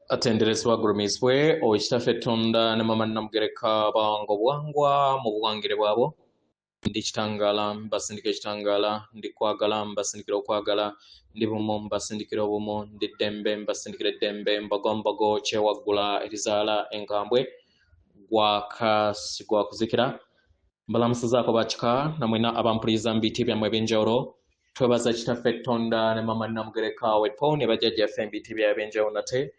atenderezebwa gulumiizibwe Owekitaffe Tonda ne Mama Namugereka bango bwangwa mu buwangire bwabo. Ndi kitangaala mbasindika ekitangaala, ndi kwagala mbasindikira okwagala, ndi bumu mbasindikira obumu, ndi ddembe mbasindikira eddembe, mbagombogo kyewaggula erizaala enkambwe gwa kuzikira. Mbalamusizaako bakika namwena abampuliriza mu biti byammwe ebyenjawulo. Twebaza Kitaffe Tonda ne Mama Namugereka wepo ne bajjajjaffe mu biti byabwe ebyenjawulo nate.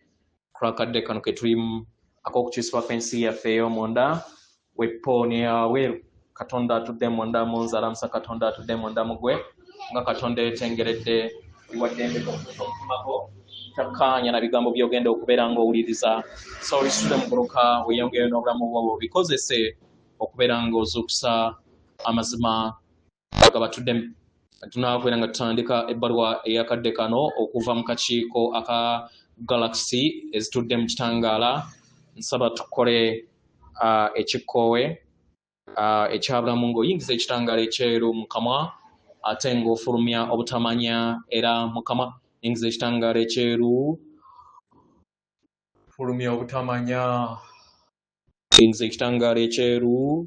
Kurakadde kano ke tulimu ak'okukyusibwa kw'ensi yaffe ey'omunda wepo ne aweeru. Katonda atudde munda mu nze, alamusa Katonda atudde munda mu ggwe nga Katonda yeetengeredde biwaddembe okumako takkaanya na bigambo by'ogenda okubeera ng'owuliriza. So olisitule mugoloka weeyongere n'obulamu bwo bikozese okubeera ng'ozuukusa amazima aga batudde. Tunaabeera nga tutandika ebbaluwa ey'akadde kano okuva mu kakiiko aka Galaxy ezitudde mu kitangaala. Nsaba tukole ekikkoowe ekyabulamu ng'oyingiza ekitangaala ekyeru mu kamwa ate ng'ofulumya obutamanya era mu kamwa. Yingiza ekitangaala ekyeru, fulumya obutamanya. Yingiza ekitangaala ekyeru,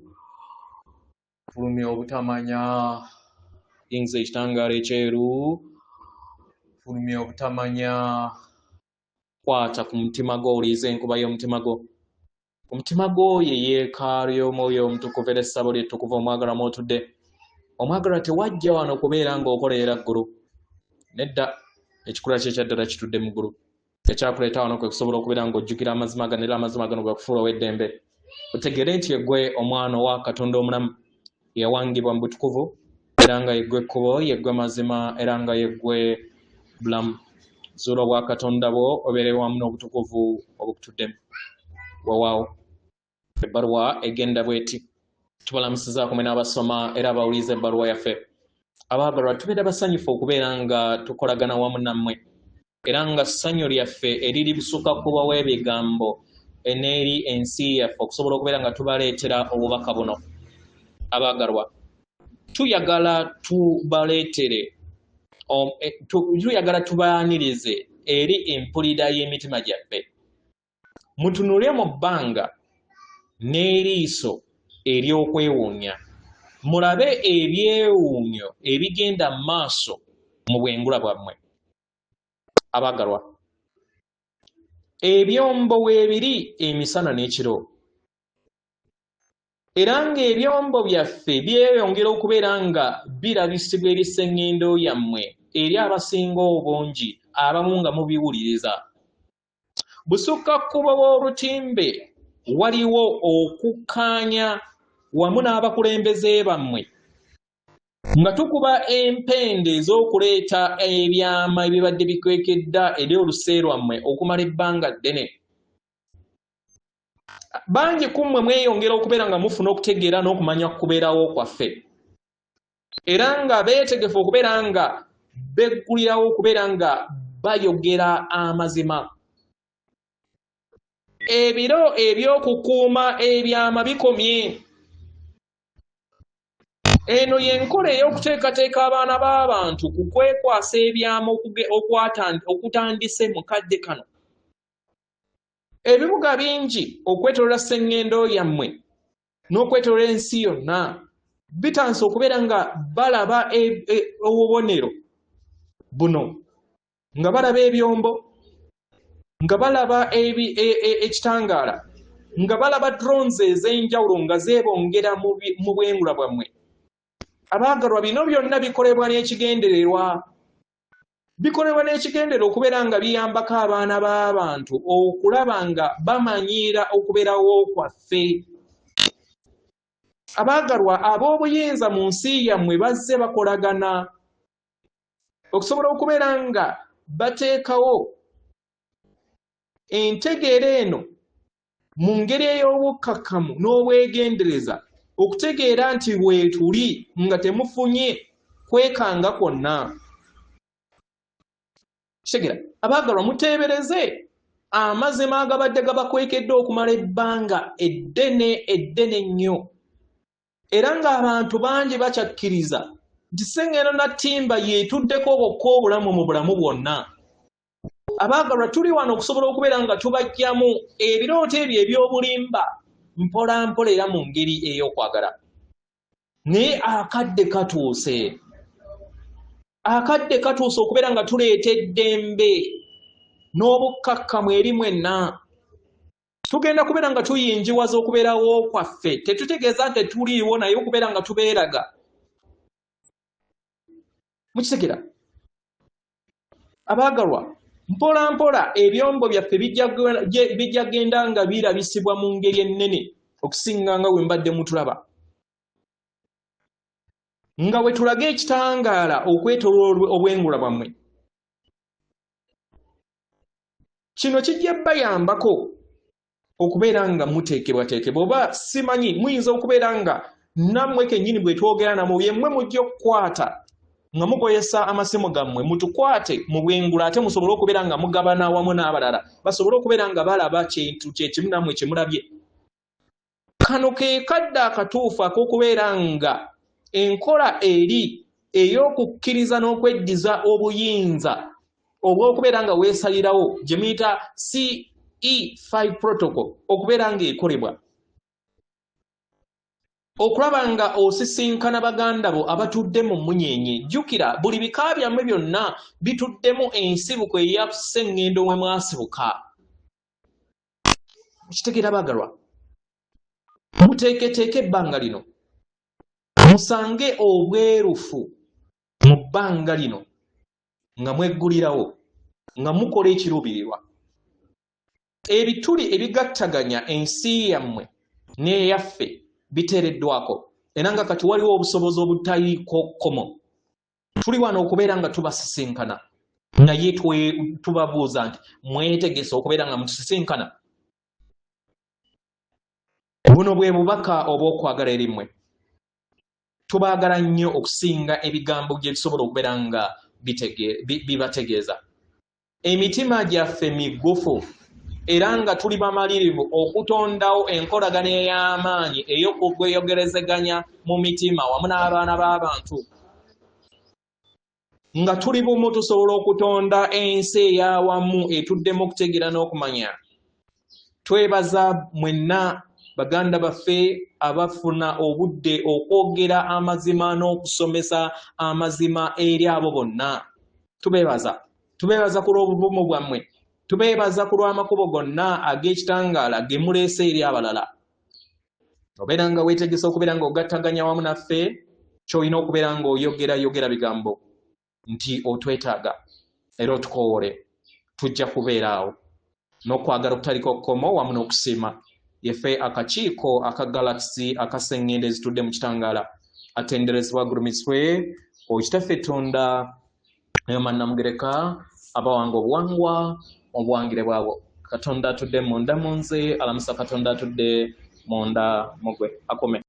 fulumya obutamanya. Yingiza ekitangaala ekyeru, fulumya obutamanya. Kwata ku mutima gwo, oliiza enkuba y'omutima gwo. Omutima gwo ye yeekaalu y'Omwoyo Omutukuvu era essabo ly'ettukuvu omwagalwa mw'otudde. Omwagalwa tewajja wano kubeera ng'okolerera ggulu. Nedda, ekikula kye kyaddala kitudde mu ggulu. Ekyakuleeta wano kwe kusobola okubeera ng'ojjukira amazima gano era amazima gano gakufuula ow'eddembe. Otegere nti yeggwe omwana wa Katonda omulamu yawangibwa mu butukuvu era nga yeggwe ekkubo, yeggwe mazima era nga yeggwe bulamu. Zuula obwa Katonda bwo obeere wamu n'obutukuvu obukutuddemu. Wawaawo ebbaluwa egenda bw'eti. Tubalamusizaako mwe n'abasoma era abawuliza ebbaluwa yaffe. Abaagalwa tubeera basanyufu okubeera nga tukolagana wamu nammwe era nga ssanyu lyaffe eriri busukka kuba w'ebigambo n'eri ensi yaffe okusobola okubeera nga tubaleetera obubaka buno. Abaagalwa tuyagala tubaleetere tuyagala tubaanirize eri empulira y'emitima gyaffe. Mutunule mu bbanga n'eriiso ery'okwewuunya, mulabe ebyewuunyo ebigenda mu maaso mu bwengula bwammwe. Abaagalwa, ebyombo weebiri emisana n'ekiro era ng'ebyombo byaffe byeyongera okubeera nga birabisibwa eri sseŋŋendo yammwe eri abasinga obungi abamu nga mubiwuliriza. Busukkakkubo bw'olutimbe waliwo okukkaanya wamu n'abakulembeze bammwe nga tukuba empende ez'okuleeta ebyama ebibadde bikwekedda eri oluse lwammwe okumala ebbanga ddene. Bangi ku mmwe mweyongera okubeera nga mufuna okutegeera n'okumanya kubeerawo kwaffe era nga beetegefu okubeera nga beggulirawo okubeera nga bayogera amazima. Ebiro eby'okukuuma ebyama bikomye. Eno y'enkola ey'okuteekateeka abaana b'abantu ku kwekwasa ebyama okutandise mu kadde kano. Ebibuga bingi okwetooloola sseŋŋendo yammwe n'okwetooloola ensi yonna bitanse okubeera nga balaba obubonero buno, nga balaba ebyombo, nga balaba ekitangaala, nga balaba drones ez'enjawulo nga zeebongera mu bwengula bwammwe. Abaagalwa, bino byonna bikolebwa n'ekigendererwa. Bikolebwa n'ekigendererwa okubeera nga biyambako abaana b'abantu okulaba nga bamanyiira okubeerawo kwaffe. Abaagalwa, ab'obuyinza mu nsi yammwe bazze bakolagana okusobola okubeera nga bateekawo entegeera eno mu ngeri ey'obukkakkamu n'obwegendereza okutegeera nti bwetuli nga temufunye kwekanga kwonna. Kitegera, abaagalwa, muteebereze amazima agabadde gabakwekedde okumala ebbanga eddene ennyo era ng'abantu bangi bakyakkiriza nti sseŋŋendo na ttimba yeetuddeko bokka obulamu mu bulamu bwonna. abaagalwa tuli wano okusobola okubeera nga tubajjamu ebirooto ebyo eby'obulimba mpola mpola era mu ngeri ey'okwagala. Naye akadde katuuse okubeera nga tuleeta eddembe n'obukkakkamu eri mwenna. Tugenda kubeera nga tuyinjiwaza okubeerawo kwaffe, tetutegeeza nti tuliiwo naye okubeera nga tubeeraga. Mukitegera? Abaagalwa, mpola mpola ebyombo byaffe bijja genda nga birabisibwa mu ngeri ennene okusinga nga bwe mbadde mutulaba. Nga bwe tulaga ekitangaala okwetooloola obwengula bwammwe. Kino kijja bayambako okubeera nga muteekebwateekebwa, oba simanyi muyinza okubeera nga nammwe kennyini bwe twogera namwe byemmwe mujja okukwata nga mukozesa amasimu gammwe mutukwate mu bwengula ate musobole okubeera nga mugabana awamu n'abalala basobole okubeera nga balaba kintu kyekimu nammwe kye mulabye. Kano ke kadde akatuufu ak'okubeera nga enkola eri ey'okukkiriza n'okweddiza obuyinza obw'okubeera nga weesalirawo gye muyita CE5 protocol okubeera nga ekolebwa. Okulaba nga osisinkana baganda bo abatudde mu munyeenye. Jjukira buli bika byammwe byonna bituddemu ensibuko eyakuseŋŋendo mwe mwasibuka. Kitegeera baagalwa? Muteeketeeke ebbanga lino. Musange obwerufu mu bbanga lino nga mweggulirawo, nga mukola ekiruubirirwa. Ebituli ebigattaganya ensi yammwe n'eyaffe biteereddwako era nga kati waliwo obusobozi obutaliiko kkomo. Tuli wano okubeera nga tubasisinkana naye tubabuuza nti mwetegese okubeera nga mutusisinkana. Buno bwe bubaka obw'okwagala eri mmwe. Tubaagala nnyo okusinga ebigambo gye bisobola okubeera nga bibategeeza. Emitima gyaffe migufu era nga tuli bamalirivu okutondawo enkolagana ey'amaanyi ey'okugweyogerezeganya mu mitima wamu n'abaana b'abantu. Nga tuli bumu tusobola okutonda ensi ey'awamu etuddemu okutegeera n'okumanya. Twebaza mwenna baganda baffe abafuna obudde okwogera amazima n'okusomesa amazima eri abo bonna. Tubeebaza ku lw'obuvumu bwammwe. Tubeebaza ku lw'amakubo gonna ag'ekitangaala ge muleese eri abalala. Obeera nga weetegesa okubeera nga ogattaganya wamu naffe, ky'olina okubeera nga oyogera bigambo nti otwetaaga era otukoowole. Tujja kubeera awo n'okwagala okutaliko kkomo wamu n'okusiima. Yeffe akakiiko aka Galaxy akaseŋŋendo ezitudde mu kitangaala atenderezebwa gulumiswe Kitaffe Tonda Mannamugereka abawanga obuwangwa obuwangire bwabo. Katonda atudde munda mu nze, alamusa Katonda atudde munda mu gwe. Akome.